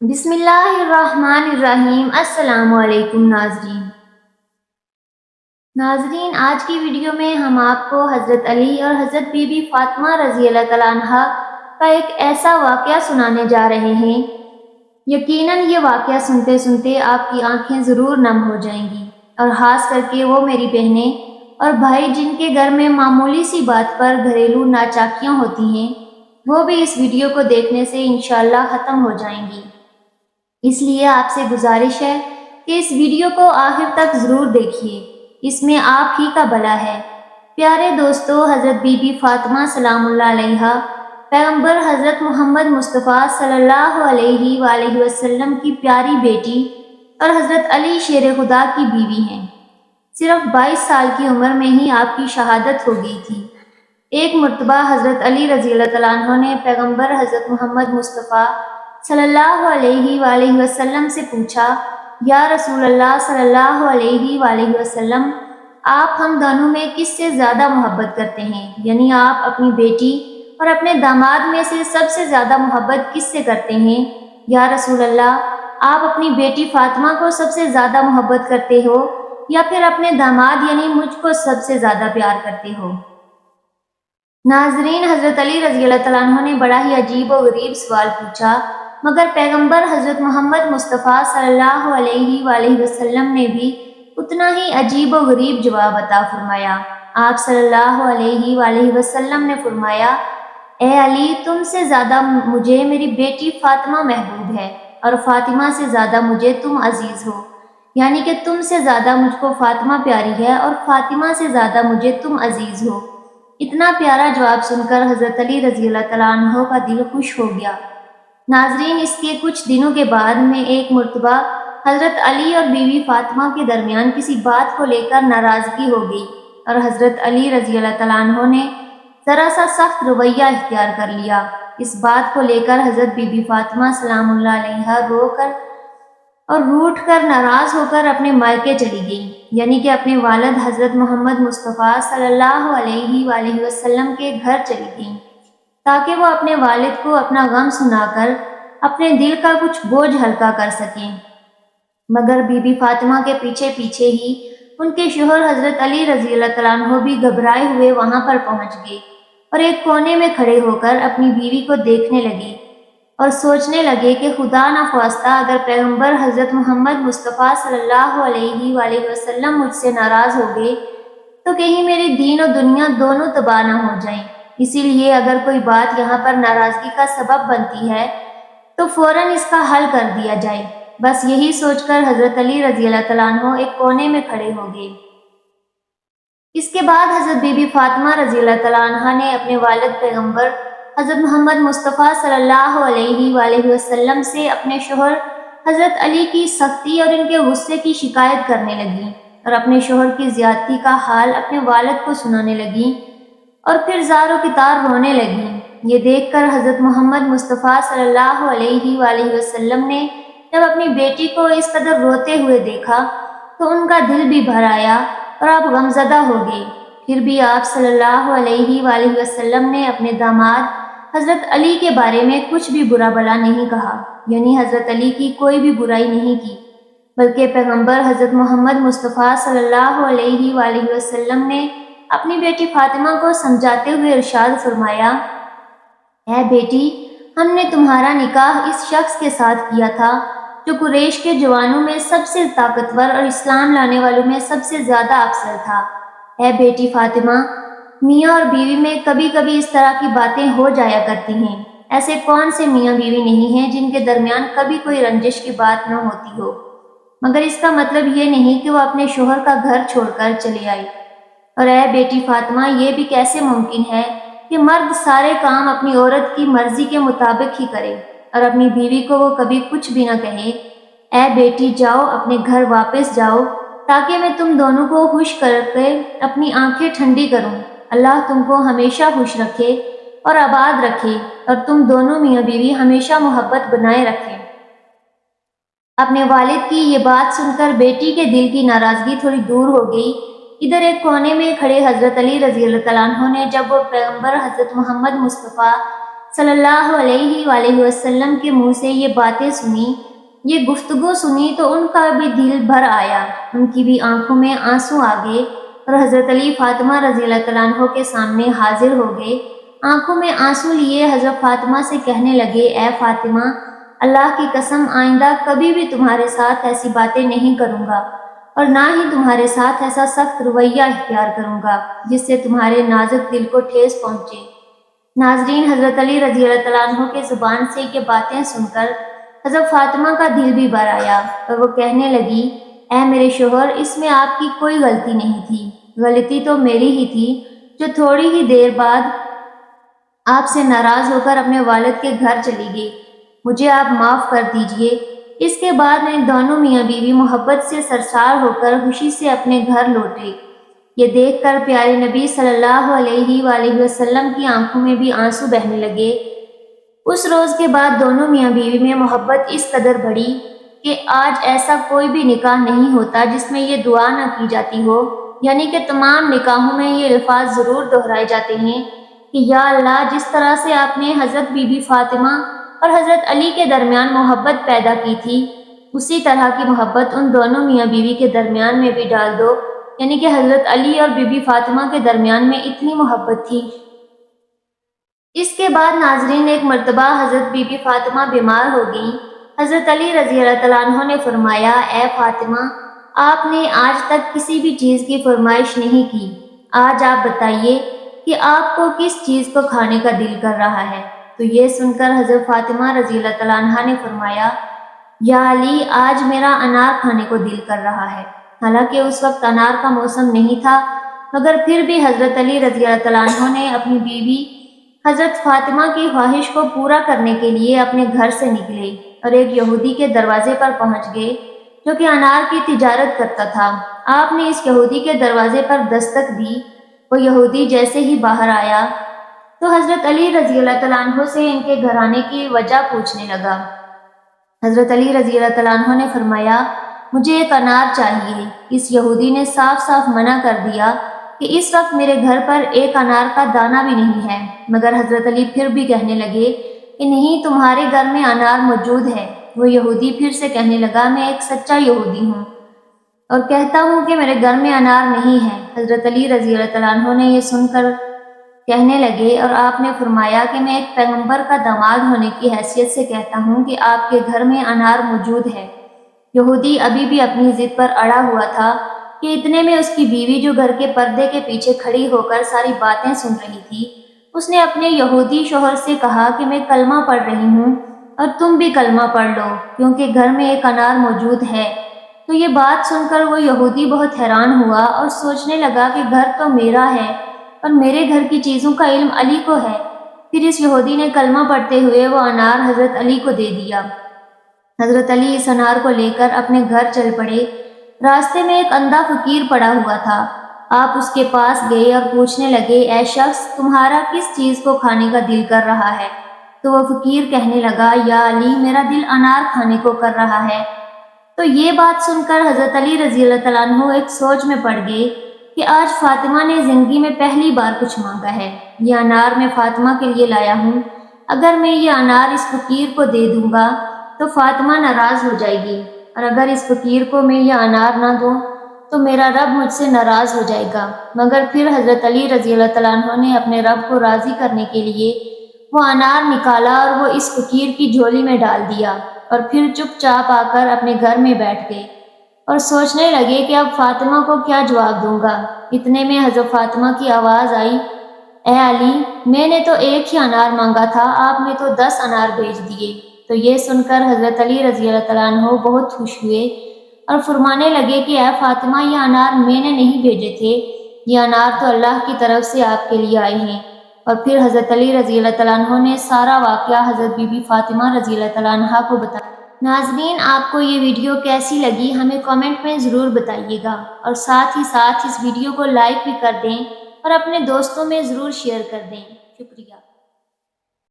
بسم اللہ الرحمن الرحیم۔ السلام علیکم ناظرین، آج کی ویڈیو میں ہم آپ کو حضرت علی اور حضرت بی بی فاطمہ رضی اللہ تعالیٰ عنہ کا ایک ایسا واقعہ سنانے جا رہے ہیں۔ یقیناً یہ واقعہ سنتے سنتے آپ کی آنکھیں ضرور نم ہو جائیں گی، اور خاص کر کے وہ میری بہنیں اور بھائی جن کے گھر میں معمولی سی بات پر گھریلو ناچاکیاں ہوتی ہیں، وہ بھی اس ویڈیو کو دیکھنے سے انشاءاللہ ختم ہو جائیں گی۔ اس لیے آپ سے گزارش ہے کہ اس ویڈیو کو آخر تک ضرور دیکھیے، اس میں آپ ہی کا بھلا ہے۔ پیارے دوستو، حضرت بی بی فاطمہ سلام اللہ علیہا پیغمبر حضرت محمد مصطفیٰ صلی اللہ علیہ وآلہ وسلم کی پیاری بیٹی اور حضرت علی شیر خدا کی بیوی ہیں۔ صرف 22 سال کی عمر میں ہی آپ کی شہادت ہو گئی تھی۔ ایک مرتبہ حضرت علی رضی اللہ تعالیٰ عنہ نے پیغمبر حضرت محمد مصطفیٰ صلی اللہ علیہ وآلہ وسلم سے پوچھا، یا رسول اللہ صلی اللہ علیہ وآلہ وسلم، آپ ہم دونوں میں کس سے زیادہ محبت کرتے ہیں؟ یعنی آپ اپنی بیٹی اور اپنے داماد میں سے سب سے زیادہ محبت کس سے کرتے ہیں؟ یا رسول اللہ، آپ اپنی بیٹی فاطمہ کو سب سے زیادہ محبت کرتے ہو یا پھر اپنے داماد یعنی مجھ کو سب سے زیادہ پیار کرتے ہو؟ ناظرین، حضرت علی رضی اللہ تعالیٰ عنہ نے بڑا ہی عجیب و غریب سوال پوچھا، مگر پیغمبر حضرت محمد مصطفیٰ صلی اللہ علیہ وآلہ وسلم نے بھی اتنا ہی عجیب و غریب جواب عطا فرمایا۔ آپ صلی اللہ علیہ وآلہ وسلم نے فرمایا، اے علی، تم سے زیادہ مجھے میری بیٹی فاطمہ محبوب ہے، اور فاطمہ سے زیادہ مجھے تم عزیز ہو، یعنی کہ تم سے زیادہ مجھ کو فاطمہ پیاری ہے اور فاطمہ سے زیادہ مجھے تم عزیز ہو۔ اتنا پیارا جواب سن کر حضرت علی رضی اللہ تعالیٰ عنہ کا دل خوش ہو گیا۔ ناظرین، اس کے کچھ دنوں کے بعد میں ایک مرتبہ حضرت علی اور بیوی فاطمہ کے درمیان کسی بات کو لے کر ناراضگی ہو گئی، اور حضرت علی رضی اللہ تعالیٰ عنہ نے ذرا سا سخت رویہ اختیار کر لیا۔ اس بات کو لے کر حضرت بی بی فاطمہ سلام اللہ علیہا رو کر اور روٹھ کر ناراض ہو کر اپنے مائکے چلی گئی، یعنی کہ اپنے والد حضرت محمد مصطفیٰ صلی اللہ علیہ وآلہ وسلم کے گھر چلی گئیں، تاکہ وہ اپنے والد کو اپنا غم سنا کر اپنے دل کا کچھ بوجھ ہلکا کر سکیں۔ مگر بی بی فاطمہ کے پیچھے پیچھے ہی ان کے شوہر حضرت علی رضی اللہ تعالیٰ عنہ بھی گھبرائے ہوئے وہاں پر پہنچ گئے، اور ایک کونے میں کھڑے ہو کر اپنی بیوی کو دیکھنے لگے اور سوچنے لگے کہ خدا نخواستہ اگر پیغمبر حضرت محمد مصطفیٰ صلی اللہ علیہ وآلہ وسلم مجھ سے ناراض ہو گئے تو کہیں میری دین و دنیا دونوں تباہ نہ ہو جائیں۔ اسی لیے اگر کوئی بات یہاں پر ناراضگی کا سبب بنتی ہے تو فوراً اس کا حل کر دیا جائے۔ بس یہی سوچ کر حضرت علی رضی اللہ تعالیٰ عنہ ایک کونے میں کھڑے ہو گئے۔ اس کے بعد حضرت بی بی فاطمہ رضی اللہ تعالیٰ عنہ نے اپنے والد پیغمبر حضرت محمد مصطفیٰ صلی اللہ علیہ وآلہ وسلم سے اپنے شوہر حضرت علی کی سختی اور ان کے غصے کی شکایت کرنے لگیں، اور اپنے شوہر کی زیادتی کا حال اپنے والد کو سنانے لگیں، اور پھر زار و کتار رونے لگیں۔ یہ دیکھ کر حضرت محمد مصطفیٰ صلی اللہ علیہ وآلہ وسلم نے جب اپنی بیٹی کو اس قدر روتے ہوئے دیکھا تو ان کا دل بھی بھر آیا اور آپ غمزدہ ہو گئے۔ پھر بھی آپ صلی اللہ علیہ وآلہ وسلم نے اپنے داماد حضرت علی کے بارے میں کچھ بھی برا بھلا نہیں کہا، یعنی حضرت علی کی کوئی بھی برائی نہیں کی، بلکہ پیغمبر حضرت محمد مصطفیٰ صلی اللہ علیہ وآلہ وسلم نے اپنی بیٹی فاطمہ کو سمجھاتے ہوئے ارشاد فرمایا، اے بیٹی، ہم نے تمہارا نکاح اس شخص کے ساتھ کیا تھا جو قریش کے جوانوں میں سب سے طاقتور اور اسلام لانے والوں میں سب سے زیادہ افضل تھا۔ اے بیٹی فاطمہ، میاں اور بیوی میں کبھی کبھی اس طرح کی باتیں ہو جایا کرتی ہیں۔ ایسے کون سے میاں بیوی نہیں ہیں جن کے درمیان کبھی کوئی رنجش کی بات نہ ہوتی ہو، مگر اس کا مطلب یہ نہیں کہ وہ اپنے شوہر کا گھر چھوڑ کر چلے آئی۔ اور اے بیٹی فاطمہ، یہ بھی کیسے ممکن ہے کہ مرد سارے کام اپنی عورت کی مرضی کے مطابق ہی کرے اور اپنی بیوی کو وہ کبھی کچھ بھی نہ کہے؟ اے بیٹی، جاؤ اپنے گھر واپس جاؤ تاکہ میں تم دونوں کو خوش کر کے اپنی آنکھیں ٹھنڈی کروں۔ اللہ تم کو ہمیشہ خوش رکھے اور آباد رکھے، اور تم دونوں میاں بیوی ہمیشہ محبت بنائے رکھیں۔ اپنے والد کی یہ بات سن کر بیٹی کے دل کی ناراضگی تھوڑی دور ہو گئی۔ ادھر ایک کونے میں کھڑے حضرت علی رضی اللہ تعالیٰ عنہ نے جب وہ پیغمبر حضرت محمد مصطفیٰ صلی اللہ علیہ وآلہ وسلم کے منہ سے یہ باتیں سنی، یہ گفتگو سنی تو ان کا بھی دل بھر آیا، ان کی بھی آنکھوں میں آنسو آ گئے اور حضرت علی فاطمہ رضی اللہ تعالیٰ عنہ کے سامنے حاضر ہو گئے۔ آنکھوں میں آنسو لیے حضرت فاطمہ سے کہنے لگے، اے فاطمہ، اللہ کی قسم آئندہ کبھی بھی تمہارے ساتھ ایسی باتیں نہیں کروں گا اور نہ ہی تمہارے ساتھ ایسا سخت رویہ اختیار کروں گا جس سے تمہارے نازک دل کو ٹھیس پہنچے۔ ناظرین، حضرت علی رضی اللہ تعالیٰ عنہ کے زبان سے یہ باتیں سن کر حضرت فاطمہ کا دل بھی بھر آیا اور وہ کہنے لگی، اے میرے شوہر، اس میں آپ کی کوئی غلطی نہیں تھی، غلطی تو میری ہی تھی جو تھوڑی ہی دیر بعد آپ سے ناراض ہو کر اپنے والد کے گھر چلی گئی، مجھے آپ معاف کر دیجئے۔ اس کے بعد میں دونوں میاں بیوی محبت سے سرشار ہو کر خوشی سے اپنے گھر لوٹے۔ یہ دیکھ کر پیارے نبی صلی اللہ علیہ وآلہ وسلم کی آنکھوں میں بھی آنسو بہنے لگے۔ اس روز کے بعد دونوں میاں بیوی میں محبت اس قدر بڑھی کہ آج ایسا کوئی بھی نکاح نہیں ہوتا جس میں یہ دعا نہ کی جاتی ہو، یعنی کہ تمام نکاحوں میں یہ الفاظ ضرور دہرائے جاتے ہیں کہ یا اللہ، جس طرح سے آپ نے حضرت بی بی فاطمہ اور حضرت علی کے درمیان محبت پیدا کی تھی، اسی طرح کی محبت ان دونوں میاں بیوی کے درمیان میں بھی ڈال دو، یعنی کہ حضرت علی اور بی بی فاطمہ کے درمیان میں اتنی محبت تھی۔ اس کے بعد ناظرین، ایک مرتبہ حضرت بی بی فاطمہ بیمار ہو گئیں۔ حضرت علی رضی اللہ تعالیٰ عنہ نے فرمایا، اے فاطمہ، آپ نے آج تک کسی بھی چیز کی فرمائش نہیں کی، آج آپ بتائیے کہ آپ کو کس چیز کو کھانے کا دل کر رہا ہے؟ تو یہ سن کر حضرت فاطمہ رضی اللہ تعالیٰ عنہ نے فرمایا، یا علی، آج میرا انار کھانے کو دل کر رہا ہے۔ حالانکہ اس وقت انار کا موسم نہیں تھا، مگر پھر بھی حضرت علی رضی اللہ تعالیٰ عنہ نے اپنی بیوی حضرت فاطمہ کی خواہش کو پورا کرنے کے لیے اپنے گھر سے نکلے اور ایک یہودی کے دروازے پر پہنچ گئے جو کہ انار کی تجارت کرتا تھا۔ آپ نے اس یہودی کے دروازے پر دستک دی۔ وہ یہودی جیسے ہی باہر آیا تو حضرت علی رضی اللہ تعالیٰ عنہ سے ان کے گھر آنے کی وجہ پوچھنے لگا۔ حضرت علی رضی اللہ تعالیٰ عنہ نے فرمایا، مجھے ایک انار چاہیے۔ اس یہودی نے صاف صاف منع کر دیا کہ اس وقت میرے گھر پر ایک انار کا دانہ بھی نہیں ہے، مگر حضرت علی پھر بھی کہنے لگے کہ نہیں، تمہارے گھر میں انار موجود ہے۔ وہ یہودی پھر سے کہنے لگا، میں ایک سچا یہودی ہوں اور کہتا ہوں کہ میرے گھر میں انار نہیں ہے۔ حضرت علی رضی اللہ تعالیٰ عنہ نے یہ سن کر کہنے لگے، اور آپ نے فرمایا کہ میں ایک پیغمبر کا داماد ہونے کی حیثیت سے کہتا ہوں کہ آپ کے گھر میں انار موجود ہے۔ یہودی ابھی بھی اپنی ضد پر اڑا ہوا تھا کہ اتنے میں اس کی بیوی، جو گھر کے پردے کے پیچھے کھڑی ہو کر ساری باتیں سن رہی تھی، اس نے اپنے یہودی شوہر سے کہا کہ میں کلمہ پڑھ رہی ہوں اور تم بھی کلمہ پڑھ لو، کیونکہ گھر میں ایک انار موجود ہے۔ تو یہ بات سن کر وہ یہودی بہت حیران ہوا اور سوچنے لگا کہ گھر تو میرا ہے اور میرے گھر کی چیزوں کا علم علی کو ہے۔ پھر اس یہودی نے کلمہ پڑھتے ہوئے وہ انار حضرت علی کو دے دیا۔ حضرت علی اس انار کو لے کر اپنے گھر چل پڑے۔ راستے میں ایک اندھا فقیر پڑا ہوا تھا۔ آپ اس کے پاس گئے اور پوچھنے لگے، اے شخص، تمہارا کس چیز کو کھانے کا دل کر رہا ہے؟ تو وہ فقیر کہنے لگا، یا علی، میرا دل انار کھانے کو کر رہا ہے۔ تو یہ بات سن کر حضرت علی رضی اللہ تعالیٰ عنہ ایک سوچ میں پڑ گئے کہ آج فاطمہ نے زندگی میں پہلی بار کچھ مانگا ہے۔ یہ انار میں فاطمہ کے لیے لایا ہوں، اگر میں یہ انار اس فقیر کو دے دوں گا تو فاطمہ ناراض ہو جائے گی، اور اگر اس فقیر کو میں یہ انار نہ دوں تو میرا رب مجھ سے ناراض ہو جائے گا۔ مگر پھر حضرت علی رضی اللہ تعالیٰ عنہ نے اپنے رب کو راضی کرنے کے لیے وہ انار نکالا اور وہ اس فقیر کی جھولی میں ڈال دیا، اور پھر چپ چاپ آ کر اپنے گھر میں بیٹھ گئے اور سوچنے لگے کہ اب فاطمہ کو کیا جواب دوں گا۔ اتنے میں حضرت فاطمہ کی آواز آئی، اے علی، میں نے تو ایک ہی انار مانگا تھا، آپ نے تو 10 انار بھیج دیے۔ تو یہ سن کر حضرت علی رضی اللہ تعالیٰ عنہ بہت خوش ہوئے اور فرمانے لگے کہ اے فاطمہ، یہ انار میں نے نہیں بھیجے تھے، یہ انار تو اللہ کی طرف سے آپ کے لیے آئے ہیں۔ اور پھر حضرت علی رضی اللہ تعالیٰ عنہ نے سارا واقعہ حضرت بی بی فاطمہ رضی اللہ تعالیٰ عنہ کو بتایا۔ ناظرین، آپ کو یہ ویڈیو کیسی لگی ہمیں کامنٹ میں ضرور بتائیے گا، اور ساتھ ہی ساتھ اس ویڈیو کو لائک بھی کر دیں اور اپنے دوستوں میں ضرور شیئر کر دیں۔ شکریہ۔